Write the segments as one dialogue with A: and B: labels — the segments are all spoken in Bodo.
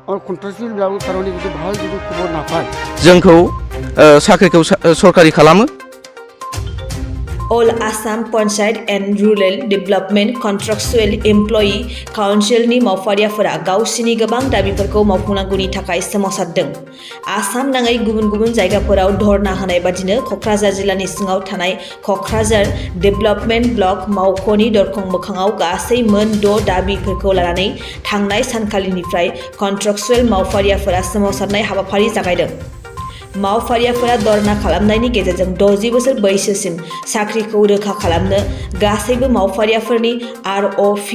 A: और कन्ट्रेक्चुअल ब्लाबो थारमाने जुदि भाल जुदि खबर नापाय
B: जोंखौ साख्रिखौ सरकारि खालामो
C: All Assam Panchayat and Rural Development Contractual Employee Council ni मावफारियाफोरा गावसिनि गोबां दाबिफोरखौ मावफुंनांगौनि थाखाय सोमावसारदों। आसाम नाङै गुबुन-गुबुन जायगाफोराव धरना होनाय बादिनो क'क्राझार जिल्लानि सिङाव थानाय क'क्राझार डेभेलपमेन्ट ब्लक मावख'नि दरखं मोखाङाव गासै मोन 6 दाबिफोरखौ लानानै थांनाय सानखालिनिफ्राय कन्ट्रेक्चुएल मावफारियाफोरा सोमावसारनाय हाबाफारि जागायदों। मावफारियाफोरा धरना खालामनायनि गेजेरजों 60 बोसोर बैसोसिम साख्रिखौ रोखा खालामनो, गासैबो मावफारियाफोरनि ROP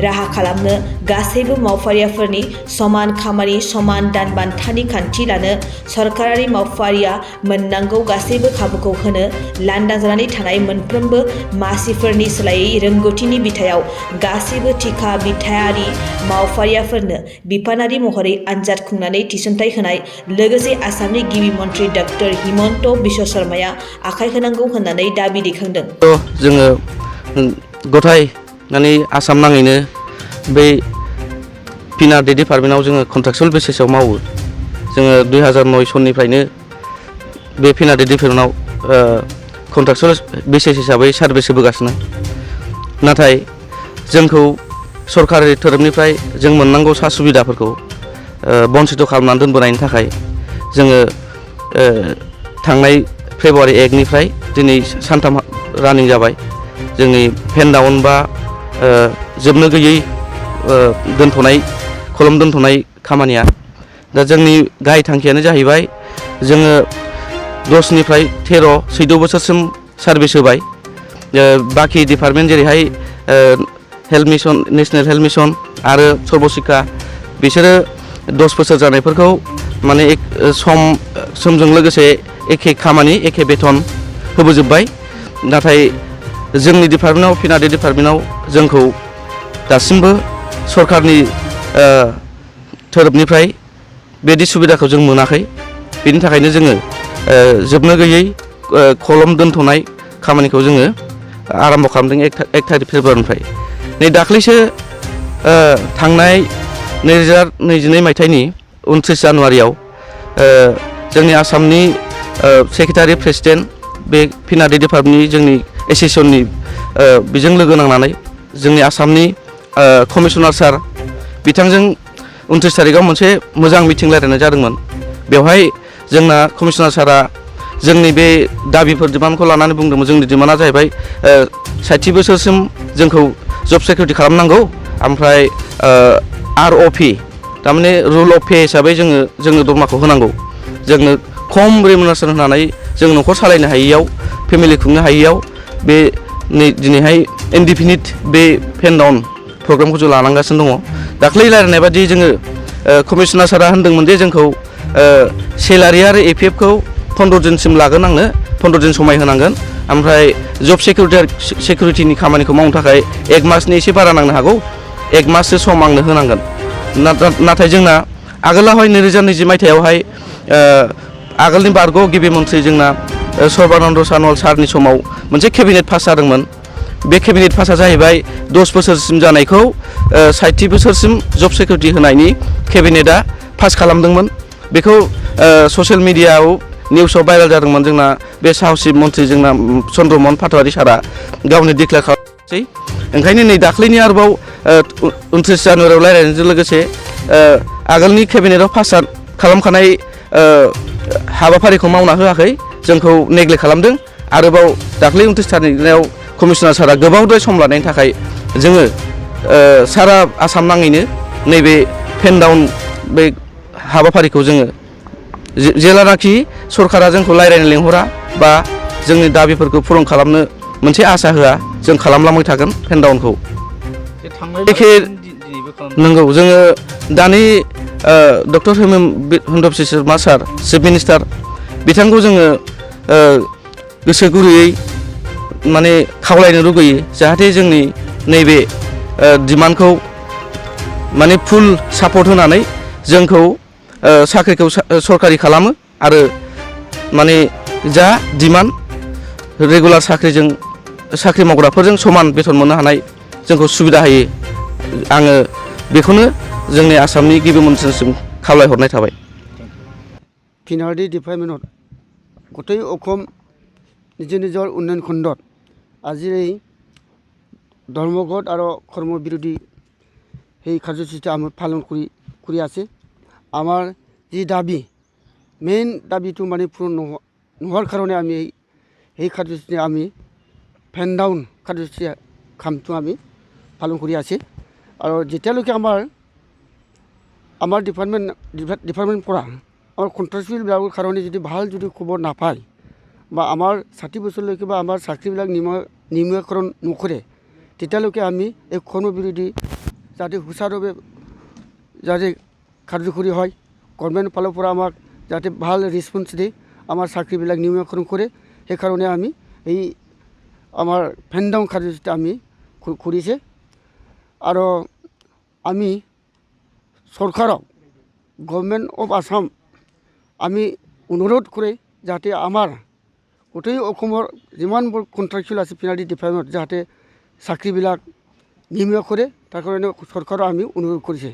C: राहा खालामनो, गासैबो मावफारियाफोरनि समान खामानि समान दान बान्थानि खान्थि लानो, सरकारारि मावफारिया मोननांगौ गासैबो खाबुखौ होनो, लांदां जानानै थानाय मोनफ्रोमबो मासिफोरनि सोलायै रोंगौथिनि बिथायाव गासैबो थिखा बिथायारि मावफारियाफोरनो बिफानारि महरै आनजाद खुंनानै थिसनथाइ होनाय, लोगोसे आसामनि गिबि मन्त्रि डक्टर हिमन्त बिश्व शर्माया आखाइ होनांगौ होननानै दाबि दैखांदों।
B: जोङो गथाय माने आसाम नाङैनो बे P&Rd डिपार्टमेन्टआव जोङो कन्ट्रेक्चुअल बेसिसआव मावो। जोङो 2009 सननिफ्रायनो बे P&Rd डिपार्टमेन्टआव कन्ट्रेक्चुअल बेसिस हिसाबै सार्भिस होबोगासिनो। नाथाय जोंखौ सरकारि तरफनिफ्राय जों मोननांगौ सा सुबिदाफोरखौ बन्सित खालामनानै दोनबोनायनि थाखाय जोङो थांनाय फेब्रुवारि 1 निफ्राय दिनै सानथाम रानिं जाबाय जोंनि पेन डाउन बा जोबनो गैयै दोनथ'नाय कलम दोनथ'नाय खामानिया। दा जोंनि गाहाय थांखियानो जाहैबाय जोङो 10 निफ्राय 14 बोसोरसिम सार्भिस होबाय। बाखि डिपार्टमेन्ट जेरैहाय health mission, national health mission आरो सर्ब शिक्षा बिसोरो 10 बोसोर जानायफोरखौ माने समजों लोगोसे एखे खामानि एखे बेथन होबोजोब्बाय। नाथाय जोंनि डिपार्टमेन्टआव P&Rd डिपार्टमेन्टआव जोंखौ दासिमबो सरकारनि तरफनिफ्राय बेदि सुबिदाखौ जों मोनाखै। बेनि थाखायनो जोङो जोबनो गैयै कलम दोनथ'नाय खामानिखौ जोङो आरम्भ खालामदों 1 थारिख फेब्रुवारिनिफ्राय। नै दाख्लैसो थांनाय 2022 मायथाइनि 29 जानुवारियाव जोंनि आसामनि सेक्रेटारि प्रेसिडेन्ट बे P&Rd डिपार्टमेन्टनि जोंनि एसोसिएशननि बेजों लोगो नांनानै जोंनि आसामनि कमिशनार सार बिथांजों 29 थारिखआव मोनसे मोजां मिटिं रायज्लायनाय जादोंमोन। बेवहाय जोंना कमिशनार सारा जोंनि बे दाबिफोर डिमान्डखौ लानानै बुंदोंमोन। जोंनि डिमान्डआ जाहैबाय 60 बोसोरसिम जोंखौ जब सिकिउरिटि खालामनांगौ, ओमफ्राय ROP थारमाने रुल अफ पे हिसाबै जोङो दरमाखौ होनांगौ। जोंनो खम रेमुनारेसन होनानै जों न'खर सालायनो हायैयाव, फेमिलि खुंनो हायैयाव बे दिनैहाय इनडिफिनिट बे पेन डाउन प्रग्रामखौ जों लानांगासिनो दङ। दाख्लै रायज्लायनाय बादि जोङो कमिशनार सारा होनदोंमोन जे जोंखौ सेलारि आरो APF-खौ 15 दिनसिम लागोन, आंनो 15 दिन समाय होनांगोन। ओमफ्राय जब सिकिउरिटिनि खामानिखौ मावनो थाखाय 1 मासनि एसे बारा नांनो हागौ, 1 माससो सम आंनो होनांगोन। नाथाय जोंना आगोलावहाय 2020 मायथाइयावहाय आगोलनि बारग' गिबि मन्थ्रि जोंना सर्बानन्द सानवाल सारनि समाव मोनसे केबिनेट पास जादोंमोन। बे केबिनेट पासआ जाहैबाय 10 बोसोरसिम जानायखौ 60 बोसोरसिम जब सिकिउरिटि होनायनि केबिनेटआ पास खालामदोंमोन। बेखौ ससियेल मिडियाआव निउसाव भाइरेल जादोंमोन। जोंना बे साहसि मन्थ्रि जोंना चन्द्रमन पाटवारी सारा गावनि डिक्लेयार खालामसै। ओंखायनो नै दाख्लैनि आरोबाव 29 जानुवारियाव रायज्लायनायजों लोगोसे आगोलनि केबिनेटआव पास खालामखानाय हाबाफारिखौ मावना होआखै, जोंखौ नेग्लेक्ट खालामदों। आरोबाव दाख्लै 29 थारिखआव कमिशनार सारा गोबावद्राय सम लानायनि थाखाय जोङो सारा आसाम नाङैनो नैबे पेन डाउन बे हाबाफारिखौ जोङो जेलानाखि सरकारा जोंखौ रायज्लायनो लेंहरा बा जोंनि दाबिफोरखौ पुरन खालामनो मोनसे आसा होआ, जों खालामलांबाय थागोन पेन डाउनखौ। एखे नंगौ, जोङो दानि डक्टर हिमन्त बिश्व शर्मा सार चिफ मिनिस्टार बिथांखौ जोङो गोसो गुरैयै माने खावलायनो लुगैयो जाहाथे जोंनि नैबे डिमान्डखौ माने फुल सापर्ट होनानै जोंखौ साख्रिखौ सरकारि खालामो आरो माने जा डिमान्ड रेगुलार साख्रि मावग्राफोरजों समान बेथन मोननो हानाय जोंखौ सुबिदा होयो। आङो बेखौनो जोंनि आसामनि गिबि मन्थ्रिसिम खावलायहरनाय थाबाय।
A: P&Rd ডিপাৰ্টমেণ্টত গোটেই অসম নিজৰ উন্নয়ন খণ্ডত আজি এই ধৰ্মঘট আৰু কৰ্মবিৰোধী সেই কাৰ্যসূচী আমি পালন কৰি আছে। আমাৰ যি দাবী মেইন দাবীটো মানে পূৰণ নোহোৱাৰ কাৰণে আমি সেই কাৰ্যসূচী আমি ফেন ডাউন কাৰ্যসূচী কামটো আমি পালন কৰি আছে। আৰু যেতিয়ালৈকে আমাৰ ডিপাৰ্টমেণ্ট পৰা আমাৰ কণ্ট্ৰেক্টচুৱেলবিলাকৰ কাৰণে যদি ভাল যদি খবৰ নাপায় বা আমাৰ 60 বছৰলৈকে বা আমাৰ চাকৰিবিলাক নিয়মীয়াকৰণ নকৰে তেতিয়ালৈকে আমি এই কৰ্মবিৰোধী যাতে সুচাৰুৰূপে যাতে কাৰ্যকৰী হয়, গভৰ্ণমেণ্ট ফালৰ পৰা আমাক যাতে ভাল ৰেছপন্স দিয়ে, আমাৰ চাকৰিবিলাক নিয়মীয়াকৰণ কৰে, সেইকাৰণে আমি এই আমাৰ ফেন ডাউন কাৰ্যসূচীটো আমি কৰিছে। আৰু আমি চৰকাৰক গভৰ্ণমেণ্ট অফ আসাম আমি অনুৰোধ কৰে যাতে আমাৰ গোটেই অসমৰ যিমানবোৰ কণ্ট্ৰেক্টচুৱেল আছে P&Rd ডিপাৰ্টমেণ্টত যাতে চাকৰিবিলাক নিয়মীয়া কৰে, তাৰ কাৰণে চৰকাৰক আমি অনুৰোধ কৰিছে।